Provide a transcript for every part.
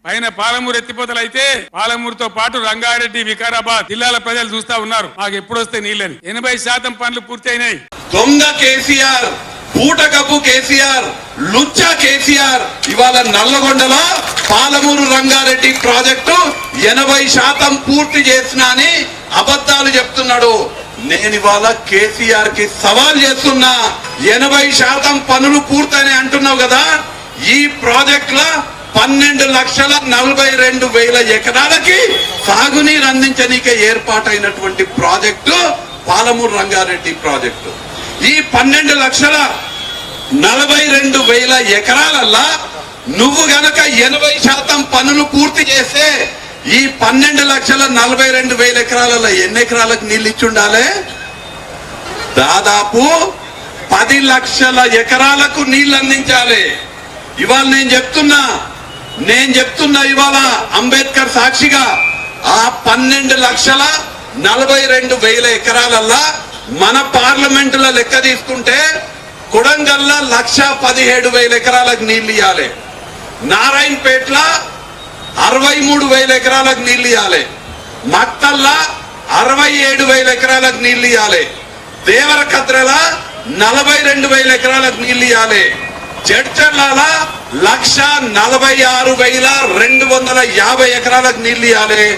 పైన పాలమూరు ఎత్తిపోతలు అయితే పాలమూరుతో పాటు రంగారెడ్డి వికారాబాద్ జిల్లాల ప్రజలు చూస్తా ఉన్నారు మాకు ఎప్పుడు వస్తే నీళ్ళని 80% పనులు పూర్తి అయినాయి. దొంగ కేసీఆర్, పూటకపు కేసీఆర్, లుచ్చా కేసీఆర్ ఇవాళ నల్లగొండలో పాలమూరు రంగారెడ్డి ప్రాజెక్టు 80% పూర్తి చేసినా అని అబద్ధాలు చెప్తున్నాడు. నేను ఇవాళ కేసీఆర్ కి సవాల్ చేస్తున్నా. 80% పనులు పూర్తని అంటున్నావు కదా, ఈ ప్రాజెక్ట్ లో 12,42,000 ఎకరాలకి సాగునీరు అందించనీకే ఏర్పాటైనటువంటి ప్రాజెక్టు పాలమూరు రంగారెడ్డి ప్రాజెక్టు. ఈ 12,42,000 ఎకరాలల్లా నువ్వు గనక 80% పనులు పూర్తి చేస్తే ఈ 12,42,000 ఎకరాలలో ఎన్ని ఎకరాలకు నీళ్ళు ఇచ్చుండాలి? దాదాపు 10 లక్షల ఎకరాలకు నీళ్లు అందించాలి. ఇవాళ నేను చెప్తున్నా ఇవాళ అంబేద్కర్ సాక్షిగా ఆ 12,42,000 ఎకరాలల్లా మన పార్లమెంటులో లెక్క తీసుకుంటే కొడంగల్లో 1,17,000 ఎకరాలకు నీళ్లు ఇవ్వాలి, నారాయణపేట్ల 63,000 ఎకరాలకు నీళ్లు ఇవ్వాలి, మక్తల్లా 67,000 ఎకరాలకు నీళ్లు ఇవ్వాలి, దేవరకద్రల 42,000 ఎకరాలకు నీళ్లు ఇవ్వాలి, జడ్చర్ల 1,46,250 ఎకరాలకు నీళ్లు ఇవ్వాలి,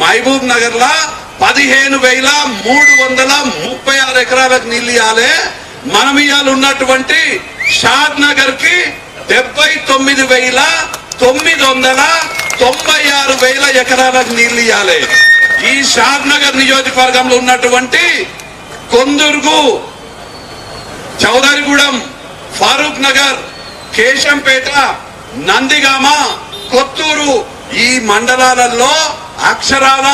మహబూబ్ నగర్ లా 15,336 ఎకరాలకు నీళ్లు ఇవ్వాలి. మనం ఇవాళ ఉన్నటువంటి షాద్ నగర్ కి 79,996 ఎకరాలకు నీళ్లు ఇవ్వాలి. ఈ షాద్ నగర్ నియోజకవర్గంలో ఉన్నటువంటి కొందుర్గు, చౌదరిగూడెం, ఫారూక్ నగర్, కేశంపేట, నందిగామ, కొత్తూరు ఈ మండలాలలో అక్షరాల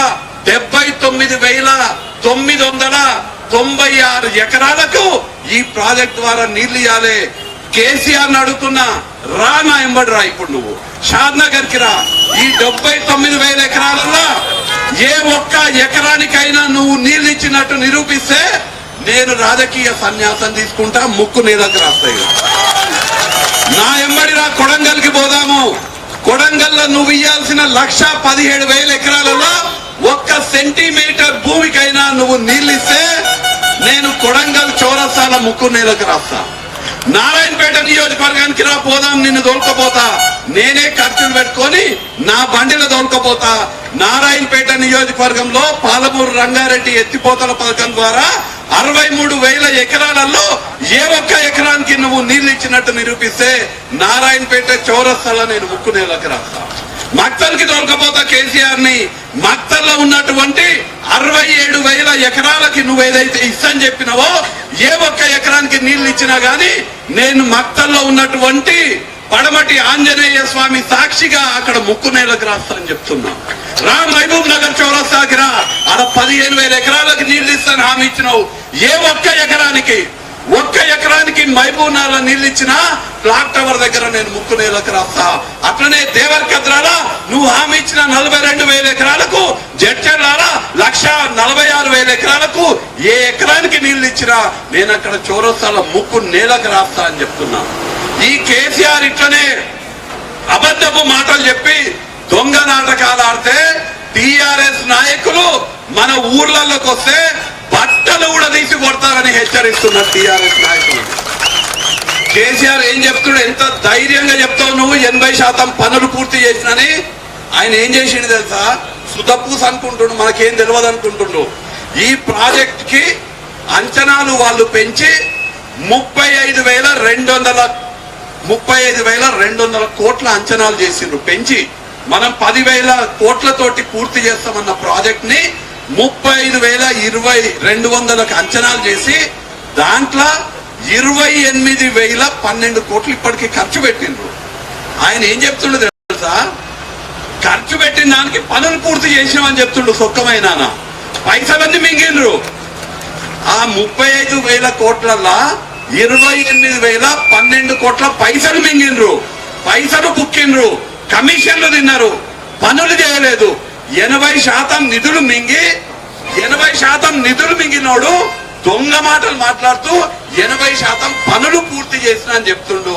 79,996 ఎకరాలకు ఈ ప్రాజెక్ట్ ద్వారా నీళ్లు ఇవ్వాలి. కేసీఆర్ అడుగుతున్నా, రా నా ఎంబడి రా, ఇప్పుడు నువ్వు షాద్ నగర్ కి రా. ఈ 79,000 ఎకరాలలో ఏ ఒక్క ఎకరానికైనా నువ్వు నీళ్లు ఇచ్చినట్టు నిరూపిస్తే నేను రాజకీయ సన్యాసం తీసుకుంటా, ముక్కు నీ దగ్గర వస్తాయి. నా ఎంబడి రా, కొడంగల్ కి పోదాము. కొడంగల్లో నువ్వు ఇయ్యాల్సిన 1,17,000 ఎకరాలలో 1 సెంటీమీటర్ భూమికైనా నువ్వు నీళ్ళిస్తే నేను కొడంగల్ చౌరస్తాల ముక్కు నేలకు రాస్తా. నారాయణపేట నియోజకవర్గానికి రా, పోదాం, నిన్ను దొరకపోతా. నేనే ఖర్చులు పెట్టుకొని నా బండిలో దొరకపోతా. నారాయణపేట నియోజకవర్గంలో పాలమూరు రంగారెడ్డి ఎత్తిపోతల పథకం ద్వారా 63,000 ఎకరాలలో ఏ ఒక్క ఎకరానికి నువ్వు నీళ్లు ఇచ్చినట్టు నిరూపిస్తే నారాయణపేట చౌరస్తాల నేను ముక్కు నేలకు రాస్తా. మక్తల్ కి దొరకపోతా కేసీఆర్ ని. మక్తల్లో ఉన్నటువంటి 67,000 ఎకరాలకి నువ్వు ఏదైతే ఇస్తని చెప్పినావో ఏ ఒక్క ఎకరానికి నీళ్లు ఇచ్చినా గాని నేను మక్తల్లో ఉన్నటువంటి పడమటి ఆంజనేయ స్వామి సాక్షిగా అక్కడ ముక్కు నేలకు రాస్తానని చెప్తున్నా. రా, మహబూబ్ నగర్ చౌరస్తాకి రా, అక్కడ 15,000 ఎకరాలకు నీళ్లు ఇస్తాను హామీ ఇచ్చినావు. ఏ ఒక్క ఎకరానికి మహబూబ్ నగర్ నీళ్లు ఇచ్చినా క్లాక్ టవర్ దగ్గర నేను ముక్కు నేలకు రాస్తా. అట్లనే దేవరకద్రాల నువ్వు హామీ ఇచ్చిన 42,000 ఎకరాలకు, జడ్చర్ల 1,46,000 ఎకరాలకు ఏ ఎకరానికి నీళ్లు ఇచ్చినా నేను అక్కడ చౌరస్తాల ముక్కు నేలకు రాస్తా అని చెప్తున్నా. ఈ కేసీఆర్ ఇట్లనే అబద్ధపు మాటలు చెప్పి దొంగ నాటకాలు ఆడితే టిఆర్ఎస్ నాయకులు మన ఊర్లలోకి వస్తే బట్టలు కూడా తీసి కొడతారని హెచ్చరిస్తున్నారు టిఆర్ఎస్ నాయకులు. కేసీఆర్ ఏం చెప్తున్నాడు? ఎంత ధైర్యంగా చెప్తావు నువ్వు 80% పనులు పూర్తి చేసినని. ఆయన ఏం చేసిండు తెలుసా? సుతపూస్ అనుకుంటుండు, మనకేం తెలియదు అనుకుంటుండు. ఈ ప్రాజెక్ట్ కి అంచనాలు వాళ్ళు పెంచి 35,200 కోట్ల అంచనాలు చేసిండ్రు. పెంచి మనం 10,000 కోట్లతోటి పూర్తి చేస్తామన్న ప్రాజెక్ట్ ని 35,200 అంచనాలు చేసి దాంట్లో 28,012 కోట్లు ఇప్పటికీ ఖర్చు పెట్టిండ్రు. ఆయన ఏం చెప్తుండో తెలుసా? ఖర్చు పెట్టిన దానికి పనులు పూర్తి చేసినామని చెప్తుండు. సొక్కమైన పైసలన్నీ మింగిండ్రు. ఆ 35,000 కోట్లల్లా 28,012 కోట్ల పైసలు మింగిండ్రు, పైసలు బుక్కిండ్రు, కమిషన్లు తిన్నారు, పనులు చేయలేదు. 80% నిధులు మింగి 80% నిధులు మింగినోడు దొంగ మాటలు మాట్లాడుతూ 80% పనులు పూర్తి చేసిన అని చెప్తుండు.